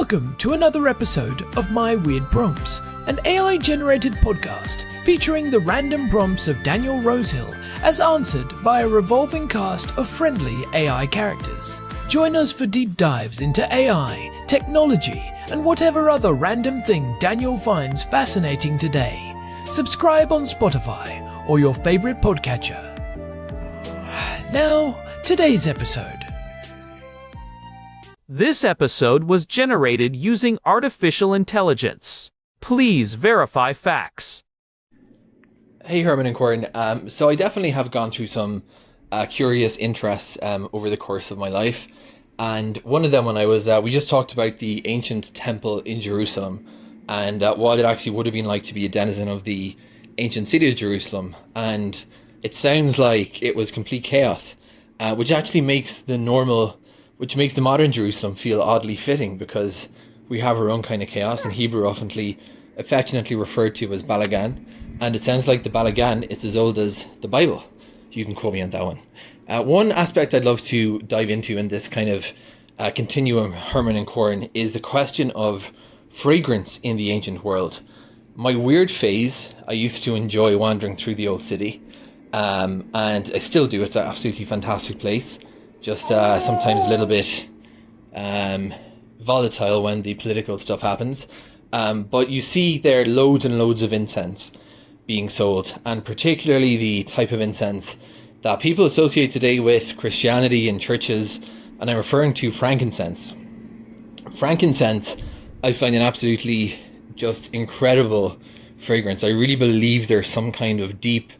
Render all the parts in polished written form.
Welcome to another episode of My Weird Prompts, an AI-generated podcast featuring the random prompts of Daniel Rosehill as answered by a revolving cast of friendly AI characters. Join us for deep dives into AI, technology, and whatever other random thing Daniel finds fascinating today. Subscribe on Spotify or your favorite podcatcher. Now, today's episode. This episode was generated using artificial intelligence. Please verify facts. Hey Herman and Corn. So I definitely have gone through some curious interests over the course of my life. And one of them when I was, we just talked about the ancient temple in Jerusalem and what it actually would have been like to be a denizen of the ancient city of Jerusalem. And it sounds like it was complete chaos, which actually makes the modern Jerusalem feel oddly fitting, because we have our own kind of chaos, in Hebrew affectionately referred to as Balagan, and it sounds like the Balagan is as old as the Bible. You can quote me on that one. One aspect I'd love to dive into in this kind of continuum, Herman and Corn, is the question of fragrance in the ancient world. My weird phase, I used to enjoy wandering through the old city, and I still do. It's an absolutely fantastic place. Just sometimes a little bit volatile when the political stuff happens. But you see there loads and loads of incense being sold, and particularly the type of incense that people associate today with Christianity and churches, and I'm referring to frankincense. Frankincense, I find an absolutely just incredible fragrance. I really believe there's some kind of deep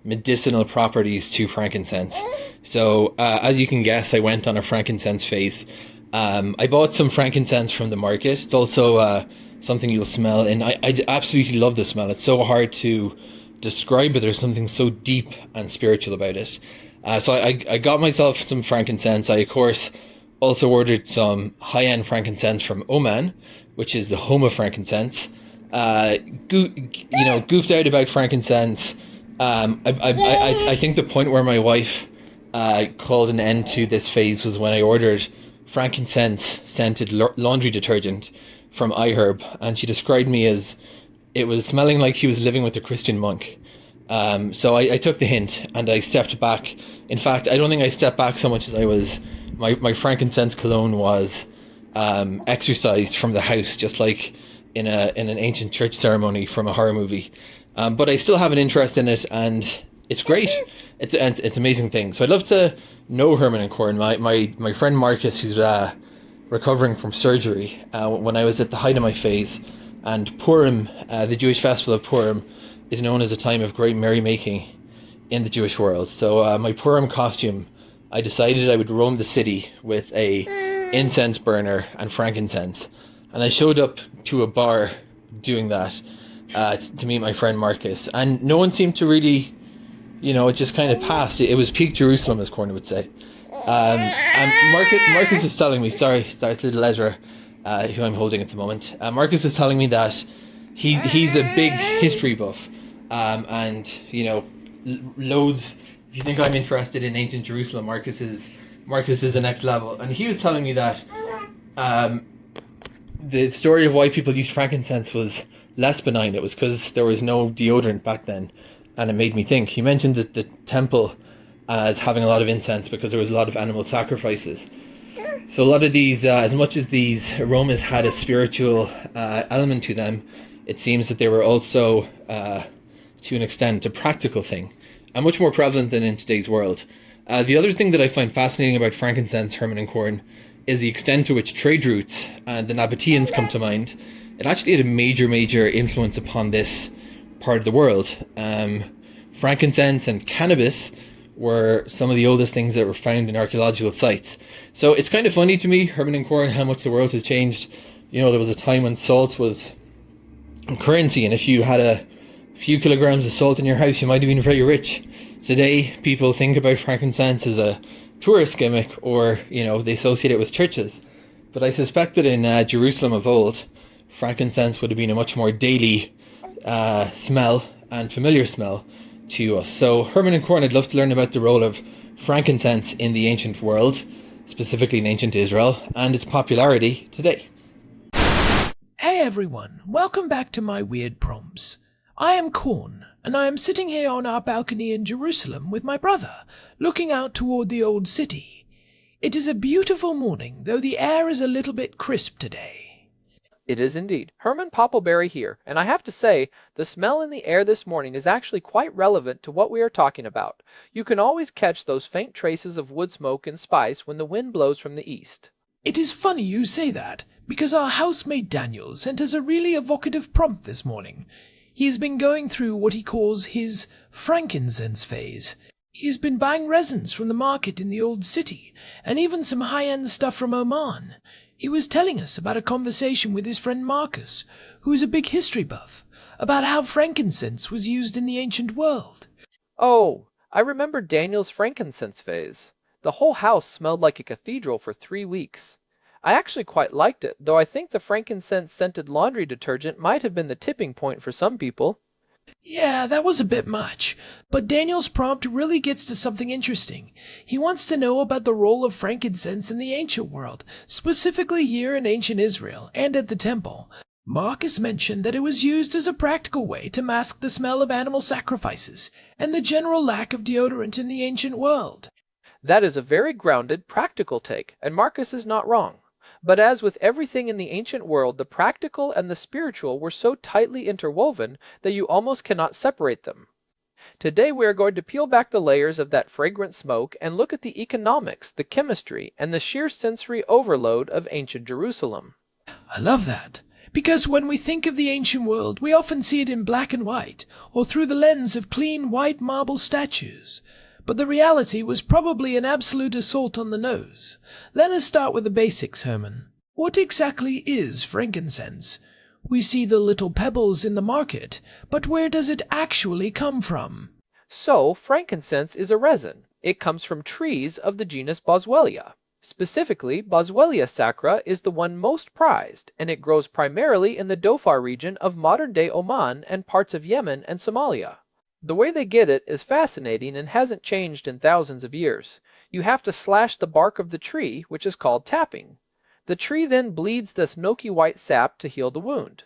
medicinal properties to frankincense. So as you can guess, I went on a frankincense phase. I bought some frankincense from the market. It's also something you'll smell, and I absolutely love the smell. It's so hard to describe, but there's something so deep and spiritual about it. So I got myself some frankincense. I, of course, also ordered some high-end frankincense from Oman, which is the home of frankincense. Goofed out about frankincense. I think the point where my wife called an end to this phase was when I ordered frankincense scented laundry detergent from iHerb, and she described me as it was smelling like she was living with a Christian monk. So I took the hint and I stepped back. In fact, I don't think I stepped back so much as my frankincense cologne was exorcised from the house, just like in an ancient church ceremony from a horror movie. But I still have an interest in it, and it's great. It's an amazing thing. So I'd love to know, Herman and Corn, my friend Marcus, who's recovering from surgery, when I was at the height of my phase. And Purim, the Jewish festival of Purim, is known as a time of great merrymaking in the Jewish world. So my Purim costume, I decided I would roam the city with a incense burner and frankincense. And I showed up to a bar doing that to meet my friend Marcus. And no one seemed to really, it just kind of passed. It was peak Jerusalem, as Corn would say. And Marcus was telling me, sorry, that's little Ezra, who I'm holding at the moment. Marcus was telling me that he's a big history buff, and loads. If you think I'm interested in ancient Jerusalem, Marcus is the next level. And he was telling me that the story of why people used frankincense was less benign. It was because there was no deodorant back then, and it made me think. He mentioned that the temple as having a lot of incense because there was a lot of animal sacrifices. So a lot of these, as much as these aromas had a spiritual element to them, it seems that they were also, to an extent, a practical thing, and much more prevalent than in today's world. The other thing that I find fascinating about frankincense, Herman and Corn, is the extent to which trade routes and the Nabateans come to mind. It actually had a major influence upon this part of the world. Frankincense and cannabis were some of the oldest things that were found in archaeological sites. So it's kind of funny to me, Herman and Corn, how much the world has changed. There was a time when salt was currency, and if you had a few kilograms of salt in your house, you might have been very rich. Today, people think about frankincense as a tourist gimmick, or, they associate it with churches. But I suspect that in Jerusalem of old, frankincense would have been a much more daily smell and familiar smell to us. So Herman and Corn, I'd love to learn about the role of frankincense in the ancient world, specifically in ancient Israel, and its popularity today. everyone, welcome back to my weird prompts. I am Corn, and I am sitting here on our balcony in Jerusalem with my brother, looking out toward the old city. It is a beautiful morning, though the air is a little bit crisp today. It is indeed. Herman Poppleberry here, and I have to say, the smell in the air this morning is actually quite relevant to what we are talking about. You can always catch those faint traces of wood smoke and spice when the wind blows from the east. It is funny you say that, because our housemate Daniel sent us a really evocative prompt this morning. He has been going through what he calls his Frankincense phase. He has been buying resins from the market in the old city, and even some high-end stuff from Oman. He was telling us about a conversation with his friend Marcus, who is a big history buff, about how frankincense was used in the ancient world. Oh, I remember Daniel's frankincense phase. The whole house smelled like a cathedral for 3 weeks. I actually quite liked it, though I think the frankincense-scented laundry detergent might have been the tipping point for some people. Yeah, that was a bit much, but Daniel's prompt really gets to something interesting. He wants to know about the role of frankincense in the ancient world, specifically here in ancient Israel and at the temple. Marcus mentioned that it was used as a practical way to mask the smell of animal sacrifices and the general lack of deodorant in the ancient world. That is a very grounded, practical take, and Marcus is not wrong. But as with everything in the ancient world, the practical and the spiritual were so tightly interwoven that you almost cannot separate them. Today we are going to peel back the layers of that fragrant smoke and look at the economics, the chemistry, and the sheer sensory overload of ancient Jerusalem. I love that, because when we think of the ancient world, we often see it in black and white, or through the lens of clean white marble statues. But the reality was probably an absolute assault on the nose. Let us start with the basics, Herman. What exactly is frankincense? We see the little pebbles in the market, but where does it actually come from? So, frankincense is a resin. It comes from trees of the genus Boswellia. Specifically, Boswellia sacra is the one most prized, and it grows primarily in the Dhofar region of modern-day Oman and parts of Yemen and Somalia. The way they get it is fascinating and hasn't changed in thousands of years. You have to slash the bark of the tree, which is called tapping. The tree then bleeds this milky white sap to heal the wound.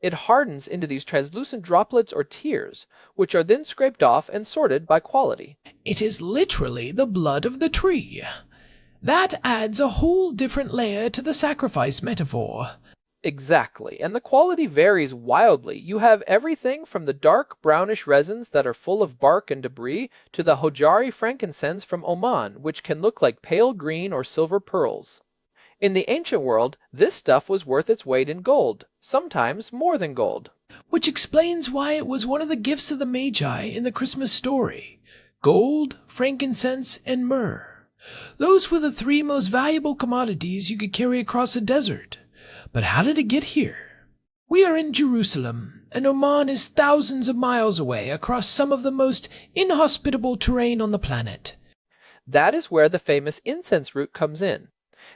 It hardens into these translucent droplets or tears, which are then scraped off and sorted by quality. It is literally the blood of the tree. That adds a whole different layer to the sacrifice metaphor. Exactly, and the quality varies wildly. You have everything from the dark brownish resins that are full of bark and debris to the Hojari frankincense from Oman, which can look like pale green or silver pearls. In the ancient world, this stuff was worth its weight in gold, sometimes more than gold. Which explains why it was one of the gifts of the Magi in the Christmas story. Gold, frankincense, and myrrh. Those were the 3 most valuable commodities you could carry across a desert. But how did it get here? We are in Jerusalem, and Oman is thousands of miles away across some of the most inhospitable terrain on the planet. That is where the famous incense route comes in.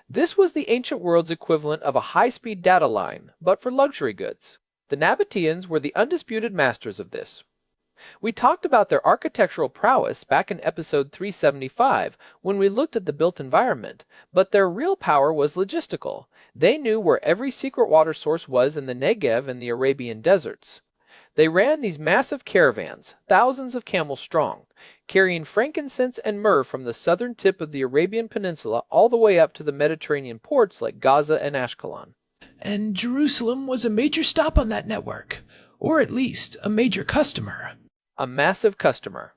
This was the ancient world's equivalent of a high-speed data line, but for luxury goods. The Nabateans were the undisputed masters of this. We talked about their architectural prowess back in episode 375 when we looked at the built environment, but their real power was logistical. They knew where every secret water source was in the Negev and the Arabian deserts. They ran these massive caravans, thousands of camels strong, carrying frankincense and myrrh from the southern tip of the Arabian Peninsula all the way up to the Mediterranean ports like Gaza and Ashkelon. And Jerusalem was a major stop on that network, or at least a major customer. A massive customer.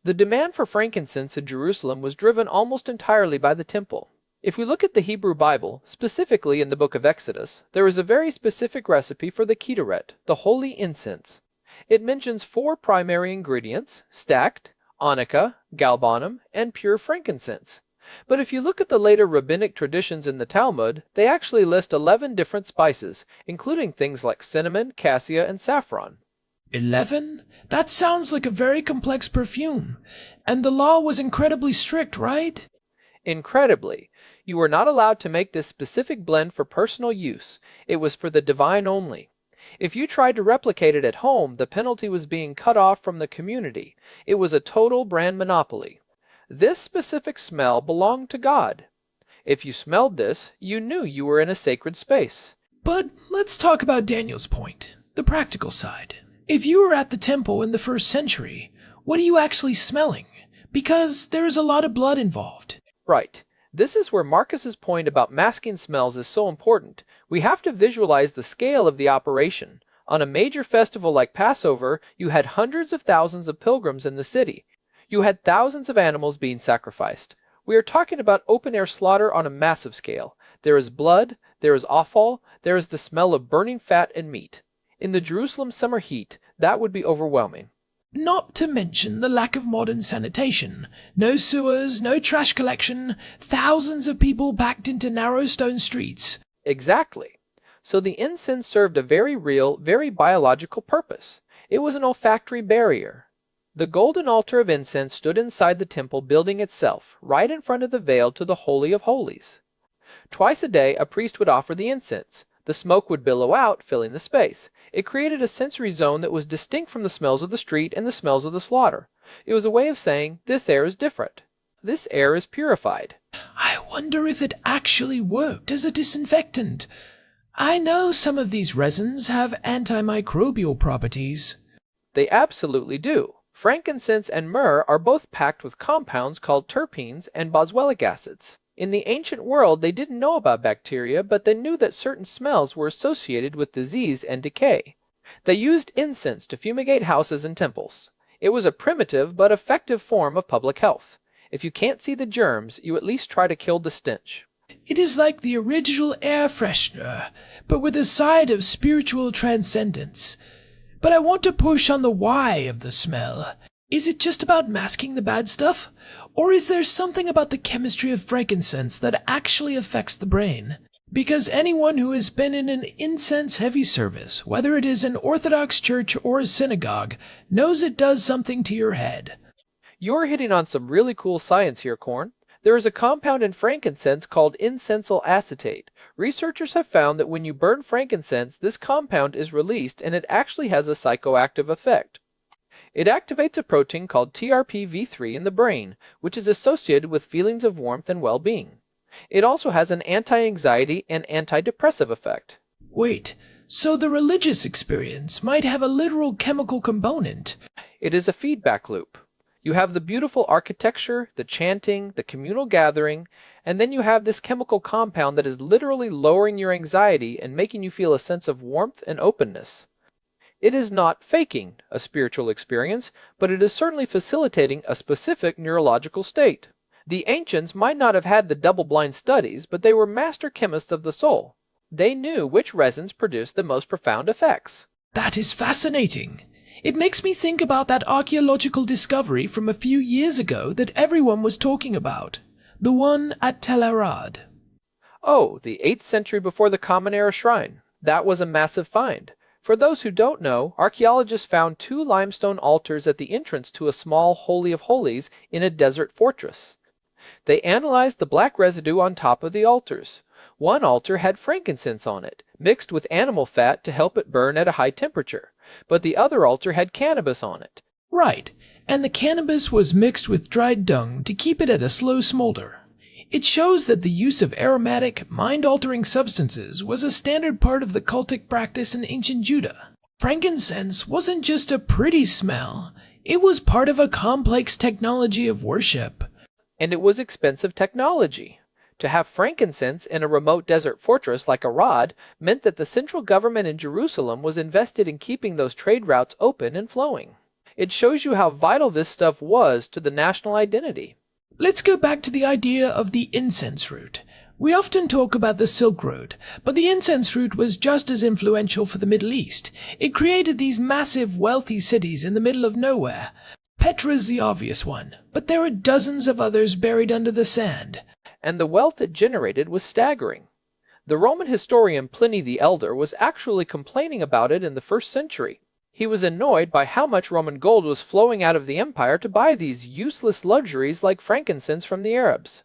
The demand for frankincense in Jerusalem was driven almost entirely by the temple. If we look at the Hebrew Bible, specifically in the book of Exodus, there is a very specific recipe for the ketoret, the holy incense. It mentions 4 primary ingredients: stacked, onycha, galbanum, and pure frankincense. But if you look at the later rabbinic traditions in the Talmud, they actually list 11 different spices, including things like cinnamon, cassia, and saffron. 11? That sounds like a very complex perfume. And the law was incredibly strict, right? Incredibly. You were not allowed to make this specific blend for personal use. It was for the divine only. If you tried to replicate it at home, the penalty was being cut off from the community. It was a total brand monopoly. This specific smell belonged to God. If you smelled this, you knew you were in a sacred space. But let's talk about Daniel's point, the practical side. If you were at the temple in the 1st century, what are you actually smelling? Because there is a lot of blood involved. Right. This is where Marcus's point about masking smells is so important. We have to visualize the scale of the operation. On a major festival like Passover, you had hundreds of thousands of pilgrims in the city. You had thousands of animals being sacrificed. We are talking about open-air slaughter on a massive scale. There is blood, there is offal, there is the smell of burning fat and meat. In the Jerusalem summer heat, that would be overwhelming. Not to mention the lack of modern sanitation. No sewers, no trash collection, thousands of people packed into narrow stone streets. Exactly. So the incense served a very real, very biological purpose. It was an olfactory barrier. The golden altar of incense stood inside the temple building itself, right in front of the veil to the Holy of Holies. Twice a day, a priest would offer the incense. The smoke would billow out, filling the space. It created a sensory zone that was distinct from the smells of the street and the smells of the slaughter. It was a way of saying, this air is different. This air is purified. I wonder if it actually worked as a disinfectant. I know some of these resins have antimicrobial properties. They absolutely do. Frankincense and myrrh are both packed with compounds called terpenes and boswellic acids. In the ancient world, they didn't know about bacteria, but they knew that certain smells were associated with disease and decay. They used incense to fumigate houses and temples. It was a primitive but effective form of public health. If you can't see the germs, you at least try to kill the stench. It is like the original air freshener, but with a side of spiritual transcendence. But I want to push on the why of the smell. Is it just about masking the bad stuff? Or is there something about the chemistry of frankincense that actually affects the brain? Because anyone who has been in an incense-heavy service, whether it is an Orthodox church or a synagogue, knows it does something to your head. You're hitting on some really cool science here, Corn. There is a compound in frankincense called incensyl acetate. Researchers have found that when you burn frankincense, this compound is released and it actually has a psychoactive effect. It activates a protein called TRPV3 in the brain, which is associated with feelings of warmth and well-being. It also has an anti-anxiety and antidepressive effect. Wait, so the religious experience might have a literal chemical component? It is a feedback loop. You have the beautiful architecture, the chanting, the communal gathering, and then you have this chemical compound that is literally lowering your anxiety and making you feel a sense of warmth and openness. It is not faking a spiritual experience, but it is certainly facilitating a specific neurological state. The ancients might not have had the double-blind studies, but they were master chemists of the soul. They knew which resins produced the most profound effects. That is fascinating. It makes me think about that archaeological discovery from a few years ago that everyone was talking about. The one at Tel Arad. Oh, the 8th century before the Common Era shrine. That was a massive find. For those who don't know, archaeologists found 2 limestone altars at the entrance to a small Holy of Holies in a desert fortress. They analyzed the black residue on top of the altars. One altar had frankincense on it, mixed with animal fat to help it burn at a high temperature, but the other altar had cannabis on it. Right, and the cannabis was mixed with dried dung to keep it at a slow smolder. It shows that the use of aromatic, mind-altering substances was a standard part of the cultic practice in ancient Judah. Frankincense wasn't just a pretty smell, it was part of a complex technology of worship. And it was expensive technology. To have frankincense in a remote desert fortress like Arad meant that the central government in Jerusalem was invested in keeping those trade routes open and flowing. It shows you how vital this stuff was to the national identity. Let's go back to the idea of the incense route. We often talk about the Silk Road, but the incense route was just as influential for the Middle East. It created these massive, wealthy cities in the middle of nowhere. Petra's the obvious one, but there are dozens of others buried under the sand. And the wealth it generated was staggering. The Roman historian Pliny the Elder was actually complaining about it in the 1st century. He was annoyed by how much Roman gold was flowing out of the empire to buy these useless luxuries like frankincense from the Arabs.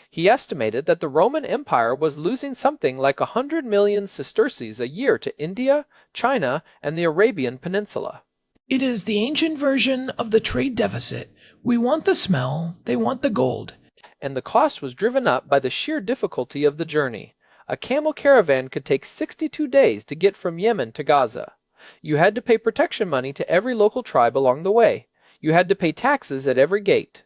He estimated that the Roman Empire was losing something like 100 million sesterces a year to India, China, and the Arabian Peninsula. It is the ancient version of the trade deficit. We want the smell, they want the gold. And the cost was driven up by the sheer difficulty of the journey. A camel caravan could take 62 days to get from Yemen to Gaza. You had to pay protection money to every local tribe along the way. You had to pay taxes at every gate.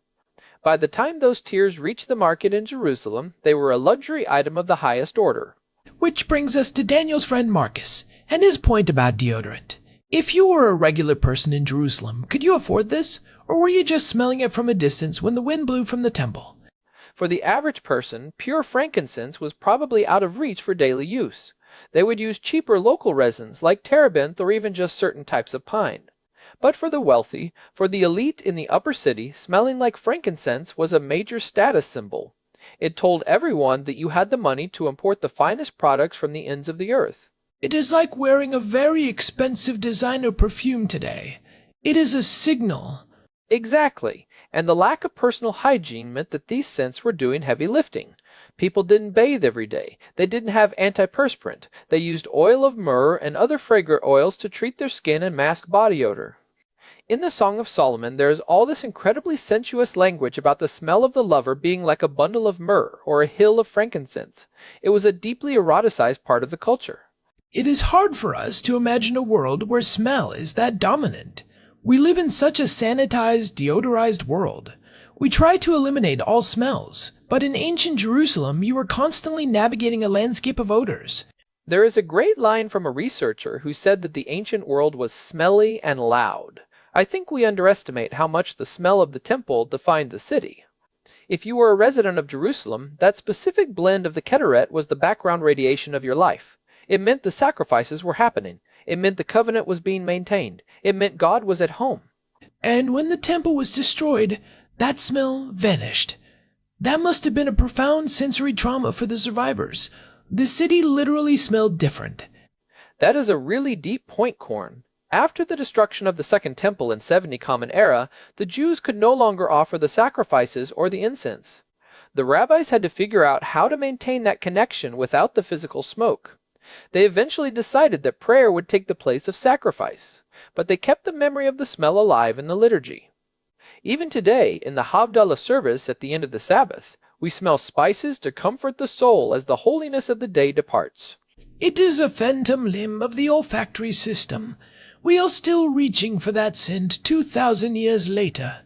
By the time those tears reached the market in Jerusalem, they were a luxury item of the highest order. Which brings us to Daniel's friend Marcus, and his point about deodorant. If you were a regular person in Jerusalem, could you afford this? Or were you just smelling it from a distance when the wind blew from the temple? For the average person, pure frankincense was probably out of reach for daily use. They would use cheaper local resins like terebinth or even just certain types of pine. But for the wealthy, for the elite in the upper city, smelling like frankincense was a major status symbol. It told everyone that you had the money to import the finest products from the ends of the earth. It is like wearing a very expensive designer perfume today. It is a signal. Exactly, and the lack of personal hygiene meant that these scents were doing heavy lifting. People didn't bathe every day. They didn't have antiperspirant. They used oil of myrrh and other fragrant oils to treat their skin and mask body odor. In the Song of Solomon, there is all this incredibly sensuous language about the smell of the lover being like a bundle of myrrh or a hill of frankincense. It was a deeply eroticized part of the culture. It is hard for us to imagine a world where smell is that dominant. We live in such a sanitized, deodorized world. We try to eliminate all smells, but in ancient Jerusalem you were constantly navigating a landscape of odors. There is a great line from a researcher who said that the ancient world was smelly and loud. I think we underestimate how much the smell of the temple defined the city. If you were a resident of Jerusalem, that specific blend of the Ketoret was the background radiation of your life. It meant the sacrifices were happening. It meant the covenant was being maintained. It meant God was at home. And when the temple was destroyed, that smell vanished. That must have been a profound sensory trauma for the survivors. The city literally smelled different. That is a really deep point, Corn. After the destruction of the Second Temple in 70 Common Era, the Jews could no longer offer the sacrifices or the incense. The rabbis had to figure out how to maintain that connection without the physical smoke. They eventually decided that prayer would take the place of sacrifice, but they kept the memory of the smell alive in the liturgy. Even today, in the Havdalah service at the end of the Sabbath, we smell spices to comfort the soul as the holiness of the day departs. It is a phantom limb of the olfactory system. We are still reaching for that scent 2,000 years later.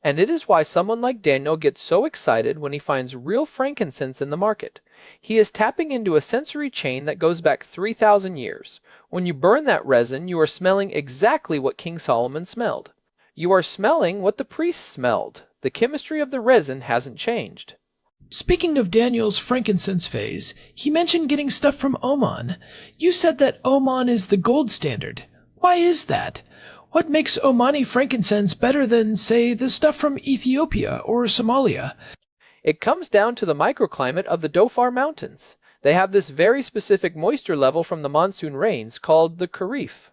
And it is why someone like Daniel gets so excited when he finds real frankincense in the market. He is tapping into a sensory chain that goes back 3,000 years. When you burn that resin, you are smelling exactly what King Solomon smelled. You are smelling what the priests smelled. The chemistry of the resin hasn't changed. Speaking of Daniel's frankincense phase, he mentioned getting stuff from Oman. You said that Oman is the gold standard. Why is that? What makes Omani frankincense better than, say, the stuff from Ethiopia or Somalia? It comes down to the microclimate of the Dhofar Mountains. They have this very specific moisture level from the monsoon rains called the Kharif.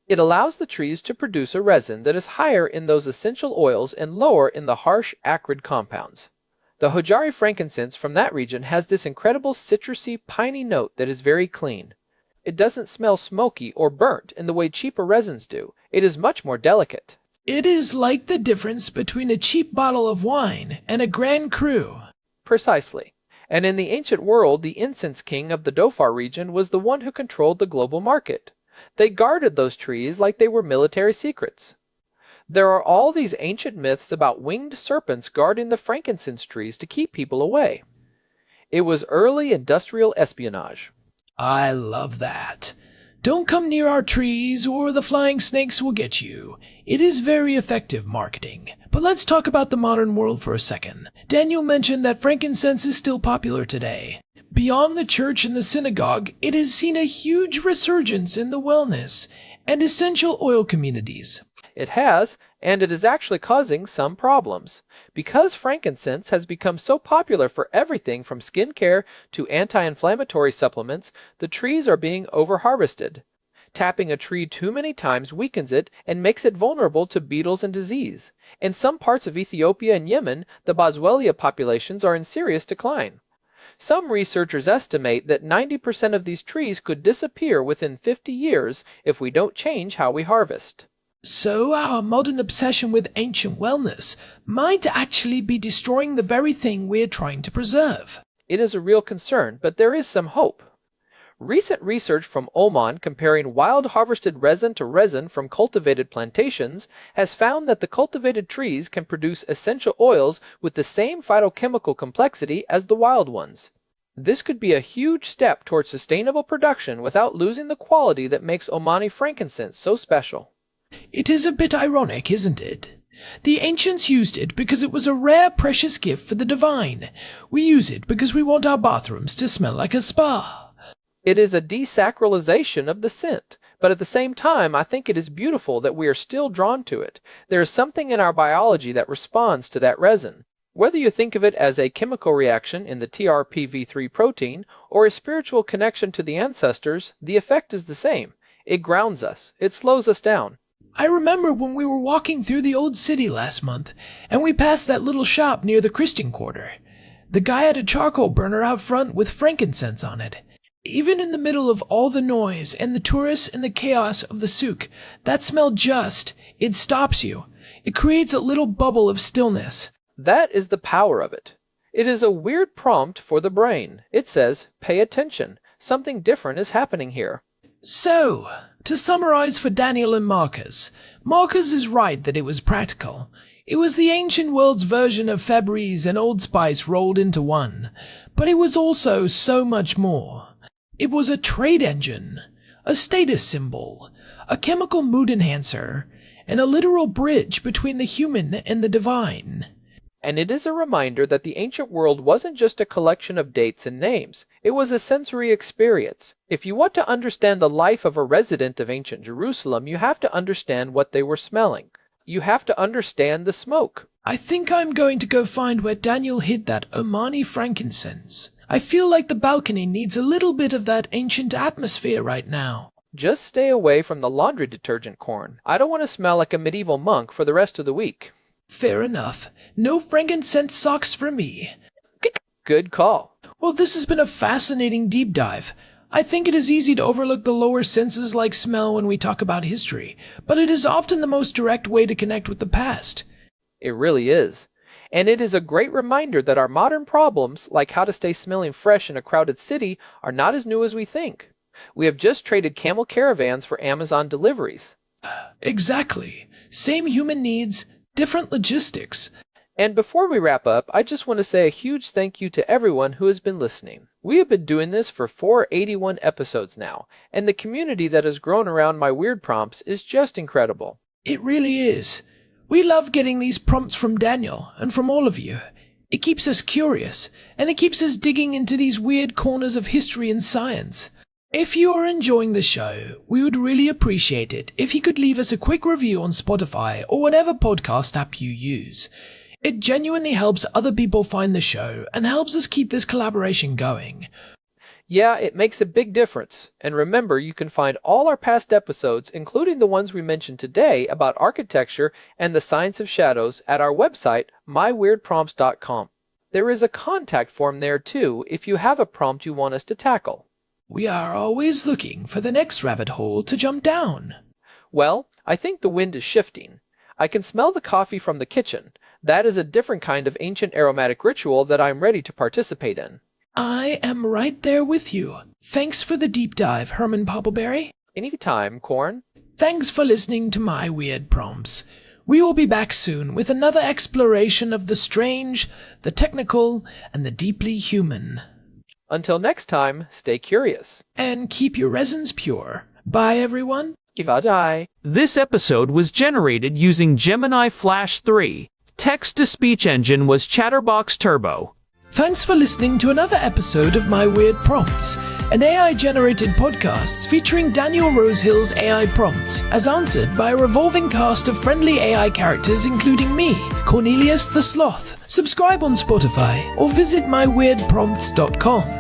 It allows the trees to produce a resin that is higher in those essential oils and lower in the harsh, acrid compounds. The Hojari frankincense from that region has this incredible citrusy, piney note that is very clean. It doesn't smell smoky or burnt in the way cheaper resins do. It is much more delicate. It is like the difference between a cheap bottle of wine and a Grand Cru. Precisely. And in the ancient world, the incense king of the Dhofar region was the one who controlled the global market. They guarded those trees like they were military secrets. There are all these ancient myths about winged serpents guarding the frankincense trees to keep people away. It was early industrial espionage. I love that. Don't come near our trees or the flying snakes will get you. It is very effective marketing. But let's talk about the modern world for a second. Daniel mentioned that frankincense is still popular today. Beyond the church and the synagogue, it has seen a huge resurgence in the wellness and essential oil communities. It has, and it is actually causing some problems. Because frankincense has become so popular for everything from skincare to anti-inflammatory supplements, the trees are being over-harvested. Tapping a tree too many times weakens it and makes it vulnerable to beetles and disease. In some parts of Ethiopia and Yemen, the Boswellia populations are in serious decline. Some researchers estimate that 90% of these trees could disappear within 50 years if we don't change how we harvest. So our modern obsession with ancient wellness might actually be destroying the very thing we're trying to preserve. It is a real concern, but there is some hope. Recent research from Oman comparing wild harvested resin to resin from cultivated plantations has found that the cultivated trees can produce essential oils with the same phytochemical complexity as the wild ones. This could be a huge step towards sustainable production without losing the quality that makes Omani frankincense so special. It is a bit ironic, isn't it? The ancients used it because it was a rare, precious gift for the divine. We use it because we want our bathrooms to smell like a spa. It is a desacralization of the scent, but at the same time, I think it is beautiful that we are still drawn to it. There is something in our biology that responds to that resin. Whether you think of it as a chemical reaction in the TRPV3 protein or a spiritual connection to the ancestors, the effect is the same. It grounds us. It slows us down. I remember when we were walking through the old city last month, and we passed that little shop near the Christian Quarter. The guy had a charcoal burner out front with frankincense on it. Even in the middle of all the noise and the tourists and the chaos of the souk, that smell it stops you. It creates a little bubble of stillness. That is the power of it. It is a weird prompt for the brain. It says, pay attention. Something different is happening here. So, to summarize for Daniel and Marcus is right that it was practical. It was the ancient world's version of Febreze and Old Spice rolled into one. But it was also so much more. It was a trade engine, a status symbol, a chemical mood enhancer, and a literal bridge between the human and the divine. And it is a reminder that the ancient world wasn't just a collection of dates and names. It was a sensory experience. If you want to understand the life of a resident of ancient Jerusalem, you have to understand what they were smelling. You have to understand the smoke. I think I'm going to go find where Daniel hid that Omani frankincense. I feel like the balcony needs a little bit of that ancient atmosphere right now. Just stay away from the laundry detergent, Corn. I don't want to smell like a medieval monk for the rest of the week. Fair enough. No frankincense socks for me. Good call. Well, this has been a fascinating deep dive. I think it is easy to overlook the lower senses like smell when we talk about history, but it is often the most direct way to connect with the past. It really is. And it is a great reminder that our modern problems, like how to stay smelling fresh in a crowded city, are not as new as we think. We have just traded camel caravans for Amazon deliveries. Exactly. Same human needs, different logistics. And before we wrap up, I just want to say a huge thank you to everyone who has been listening. We have been doing this for 481 episodes now, and the community that has grown around my weird prompts is just incredible. It really is. We love getting these prompts from Daniel and from all of you. It keeps us curious, and it keeps us digging into these weird corners of history and science. If you are enjoying the show, we would really appreciate it if you could leave us a quick review on Spotify or whatever podcast app you use. It genuinely helps other people find the show and helps us keep this collaboration going. Yeah, it makes a big difference. And remember, you can find all our past episodes, including the ones we mentioned today about architecture and the science of shadows, at our website, myweirdprompts.com. There is a contact form there too if you have a prompt you want us to tackle. We are always looking for the next rabbit hole to jump down. Well, I think the wind is shifting. I can smell the coffee from the kitchen. That is a different kind of ancient aromatic ritual that I'm ready to participate in. I am right there with you. Thanks for the deep dive, Herman Poppleberry. Anytime, Corn. Thanks for listening to my weird prompts. We will be back soon with another exploration of the strange, the technical, and the deeply human. Until next time, stay curious. And keep your resins pure. Bye, everyone. Ivadai. This episode was generated using Gemini Flash 3. Text-to-speech engine was Chatterbox Turbo. Thanks for listening to another episode of My Weird Prompts, an AI-generated podcast featuring Daniel Rosehill's AI prompts, as answered by a revolving cast of friendly AI characters including me, Cornelius the Sloth. Subscribe on Spotify or visit myweirdprompts.com.